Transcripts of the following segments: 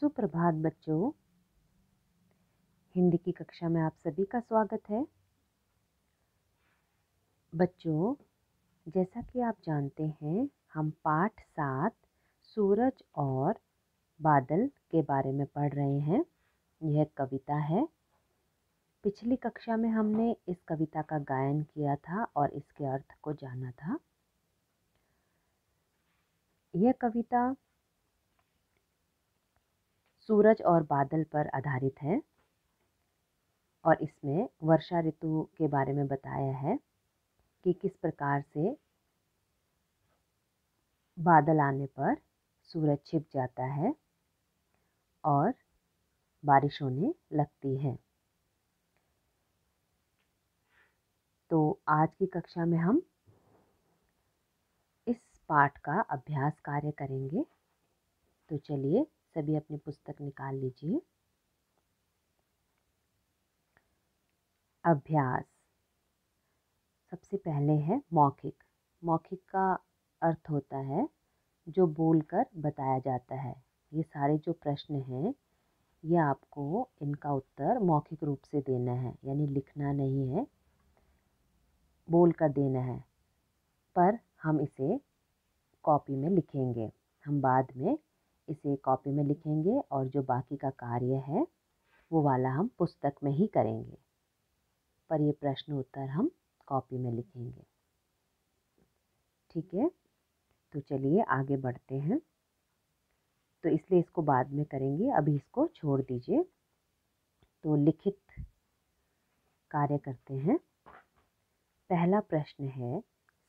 सुप्रभात बच्चों। हिंदी की कक्षा में आप सभी का स्वागत है। बच्चों, जैसा कि आप जानते हैं, हम पाठ 7 सूरज और बादल के बारे में पढ़ रहे हैं। यह कविता है। पिछली कक्षा में हमने इस कविता का गायन किया था और इसके अर्थ को जाना था। यह कविता सूरज और बादल पर आधारित है और इसमें वर्षा ऋतु के बारे में बताया है कि किस प्रकार से बादल आने पर सूरज छिप जाता है और बारिश होने लगती है। तो आज की कक्षा में हम इस पाठ का अभ्यास कार्य करेंगे। तो चलिए सभी अपनी पुस्तक निकाल लीजिए। अभ्यास। सबसे पहले है मौखिक। मौखिक का अर्थ होता है जो बोलकर बताया जाता है। ये सारे जो प्रश्न हैं, ये आपको इनका उत्तर मौखिक रूप से देना है, यानी लिखना नहीं है, बोल कर देना है। पर हम इसे कॉपी में लिखेंगे। हम बाद में इसे कॉपी में लिखेंगे और जो बाकी का कार्य है वो वाला हम पुस्तक में ही करेंगे। पर ये प्रश्न उत्तर हम कॉपी में लिखेंगे। ठीक है, तो चलिए आगे बढ़ते हैं। तो इसलिए इसको बाद में करेंगे, अभी इसको छोड़ दीजिए। तो लिखित कार्य करते हैं। पहला प्रश्न है,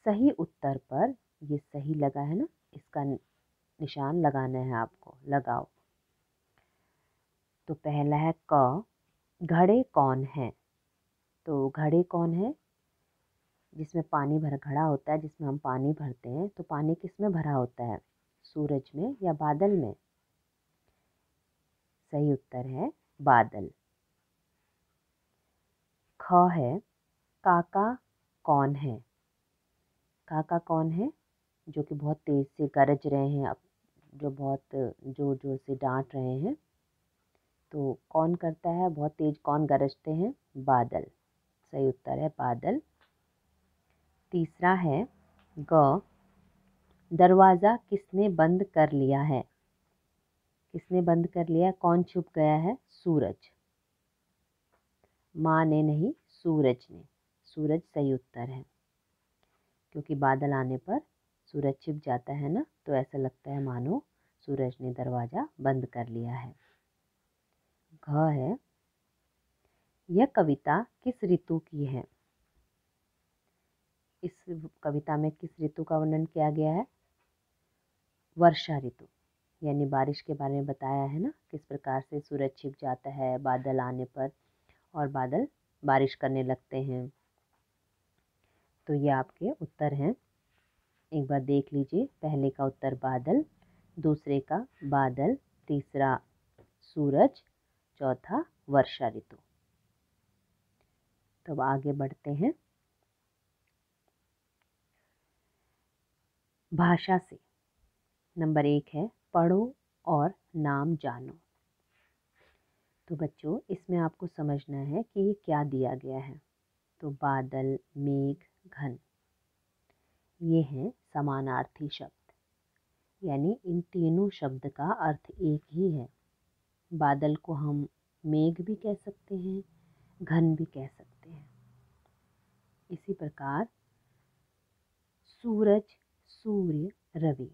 सही उत्तर पर, ये सही लगा है ना, इसका निशान लगाना है आपको। लगाओ। तो पहला है क, घड़े कौन है। तो घड़े कौन है? जिसमें पानी भरा घड़ा होता है, जिसमें हम पानी भरते हैं। तो पानी किस में भरा होता है, सूरज में या बादल में? सही उत्तर है बादल। ख है, काका कौन है। काका कौन है? जो कि बहुत तेज से गरज रहे हैं, अब जो बहुत जोर जोर से डांट रहे हैं। तो कौन करता है बहुत तेज, कौन गरजते हैं? बादल। सही उत्तर है बादल। तीसरा है ग, दरवाज़ा किसने बंद कर लिया है। किसने बंद कर लिया? कौन छुप गया है? सूरज। माँ ने नहीं, सूरज ने। सूरज सही उत्तर है, क्योंकि बादल आने पर सूरज छिप जाता है ना, तो ऐसा लगता है मानो सूरज ने दरवाज़ा बंद कर लिया है। घ है, यह कविता किस ऋतु की है। इस कविता में किस ऋतु का वर्णन किया गया है? वर्षा ऋतु, यानी बारिश के बारे में बताया है ना, किस प्रकार से सूरज छिप जाता है बादल आने पर और बादल बारिश करने लगते हैं। तो ये आपके उत्तर हैं। एक बार देख लीजिए। पहले का उत्तर बादल, दूसरे का बादल, तीसरा सूरज, चौथा वर्षा ऋतु। तो अब आगे बढ़ते हैं। भाषा से नंबर 1 है, पढ़ो और नाम जानो। तो बच्चों, इसमें आपको समझना है कि ये क्या दिया गया है। तो बादल, मेघ, घन, ये हैं समानार्थी शब्द, यानी इन तीनों शब्द का अर्थ एक ही है। बादल को हम मेघ भी कह सकते हैं, घन भी कह सकते हैं। इसी प्रकार सूरज, सूर्य, रवि,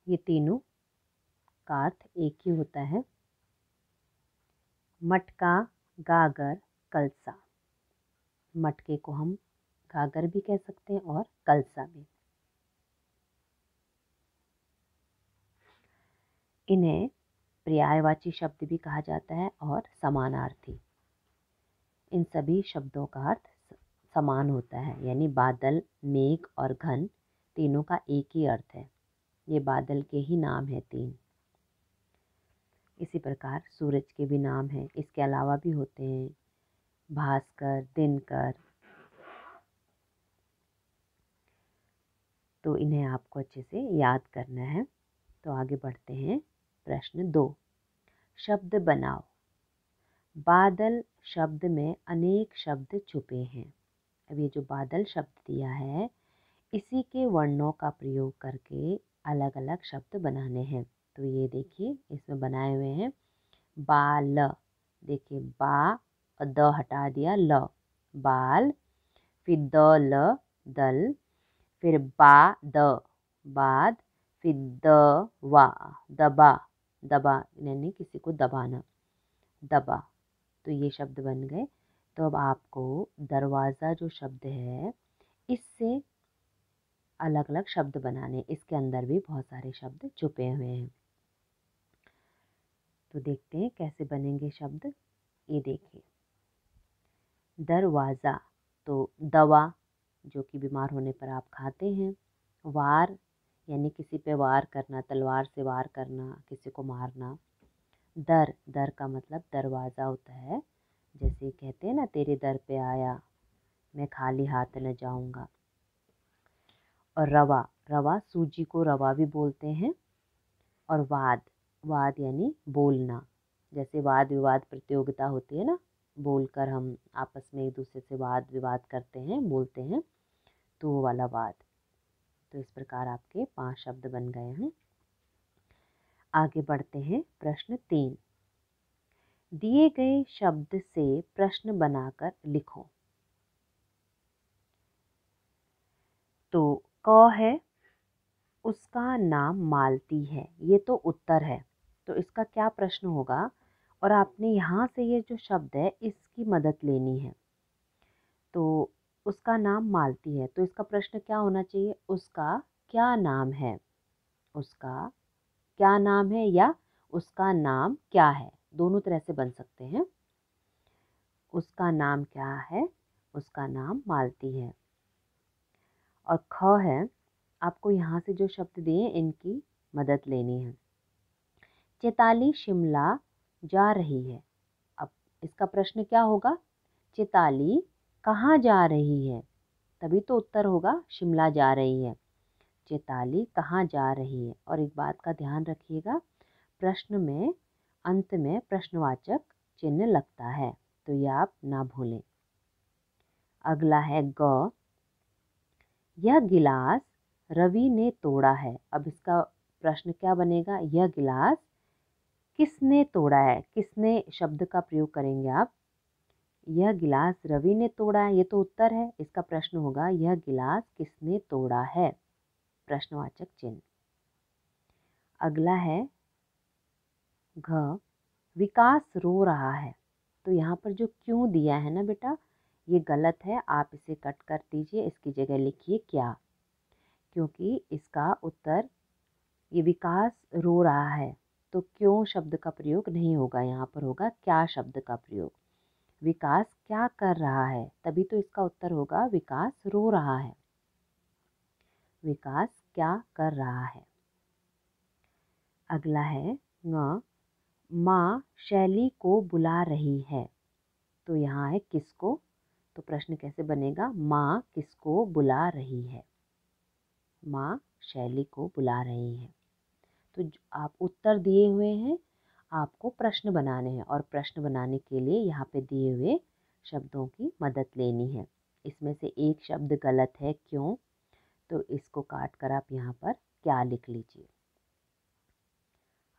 ये तीनों का अर्थ एक ही होता है। मटका, गागर, कलसा, मटके को हम गागर भी कह सकते हैं और कलसा भी। इन्हें पर्यायवाची शब्द भी कहा जाता है और समानार्थी। इन सभी शब्दों का अर्थ समान होता है, यानी बादल, मेघ और घन तीनों का एक ही अर्थ है। ये बादल के ही नाम है 3। इसी प्रकार सूरज के भी नाम हैं, इसके अलावा भी होते हैं, भास्कर, दिनकर। तो इन्हें आपको अच्छे से याद करना है। तो आगे बढ़ते हैं। प्रश्न 2, शब्द बनाओ। बादल शब्द में अनेक शब्द छुपे हैं। अब ये जो बादल शब्द दिया है, इसी के वर्णों का प्रयोग करके अलग अलग शब्द बनाने हैं। तो ये देखिए इसमें बनाए हुए हैं बाल, देखिए बा और द हटा दिया, ल, बाल, फिर द ल दल, फिर बा द बाद, फिर द वा दबा, दबा यानी किसी को दबाना, दबा। तो ये शब्द बन गए। तो अब आपको दरवाज़ा जो शब्द है, इससे अलग अलग शब्द बनाने, इसके अंदर भी बहुत सारे शब्द छुपे हुए हैं। तो देखते हैं कैसे बनेंगे शब्द। ये देखिए दरवाज़ा, तो दवा जो कि बीमार होने पर आप खाते हैं। वार यानी किसी पे वार करना, तलवार से वार करना, किसी को मारना। दर, दर का मतलब दरवाज़ा होता है। जैसे कहते हैं ना, तेरे दर पे आया मैं खाली हाथ न जाऊंगा। और रवा, रवा सूजी को रवा भी बोलते हैं। और वाद, वाद यानी बोलना। जैसे वाद विवाद प्रतियोगिता होती है ना, बोलकर हम आपस में एक दूसरे से वाद विवाद करते हैं, बोलते हैं, तो वो वाला वाद। तो इस प्रकार आपके 5 शब्द बन गए हैं। आगे बढ़ते हैं। प्रश्न 3, दिए गए शब्द से प्रश्न बनाकर लिखो। तो क है, उसका नाम मालती है, ये तो उत्तर है। तो इसका क्या प्रश्न होगा, और आपने यहाँ से ये जो शब्द है इसकी मदद लेनी है। तो उसका नाम मालती है, तो इसका प्रश्न क्या होना चाहिए, उसका क्या नाम है, उसका क्या नाम है या उसका नाम क्या है, दोनों तरह से बन सकते हैं। उसका नाम क्या है, उसका नाम मालती है। और ख है, आपको यहाँ से जो शब्द दिए इनकी मदद लेनी है। चैताली शिमला जा रही है। अब इसका प्रश्न क्या होगा, चैताली कहाँ जा रही है, तभी तो उत्तर होगा शिमला जा रही है। चैताली कहाँ जा रही है। और एक बात का ध्यान रखिएगा, प्रश्न में अंत में प्रश्नवाचक चिन्ह लगता है, तो ये आप ना भूलें। अगला है ग, यह गिलास रवि ने तोड़ा है। अब इसका प्रश्न क्या बनेगा, यह गिलास किसने तोड़ा है, किसने शब्द का प्रयोग करेंगे आप। यह गिलास रवि ने तोड़ा है, ये तो उत्तर है। इसका प्रश्न होगा यह गिलास किसने तोड़ा है, प्रश्नवाचक चिन्ह। अगला है घ, विकास रो रहा है। तो यहाँ पर जो क्यों दिया है ना बेटा, ये गलत है, आप इसे कट कर दीजिए, इसकी जगह लिखिए क्या, क्योंकि इसका उत्तर ये विकास रो रहा है, तो क्यों शब्द का प्रयोग नहीं होगा, यहाँ पर होगा क्या शब्द का प्रयोग। विकास क्या कर रहा है, तभी तो इसका उत्तर होगा विकास रो रहा है। विकास क्या कर रहा है। अगला है ङ, माँ शैली को बुला रही है। तो यहाँ है किसको, तो प्रश्न कैसे बनेगा, माँ किसको बुला रही है, माँ शैली को बुला रही है। तो आप उत्तर दिए हुए हैं, आपको प्रश्न बनाने हैं, और प्रश्न बनाने के लिए यहाँ पे दिए हुए शब्दों की मदद लेनी है। इसमें से एक शब्द गलत है, क्यों, तो इसको काट कर आप यहाँ पर क्या लिख लीजिए।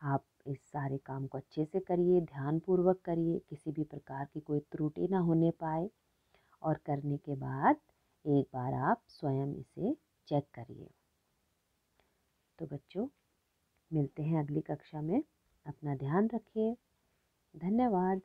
आप इस सारे काम को अच्छे से करिए, ध्यानपूर्वक करिए, किसी भी प्रकार की कोई त्रुटि ना होने पाए। और करने के बाद एक बार आप स्वयं इसे चेक करिए। तो बच्चों, मिलते हैं अगली कक्षा में। अपना ध्यान रखिए। धन्यवाद।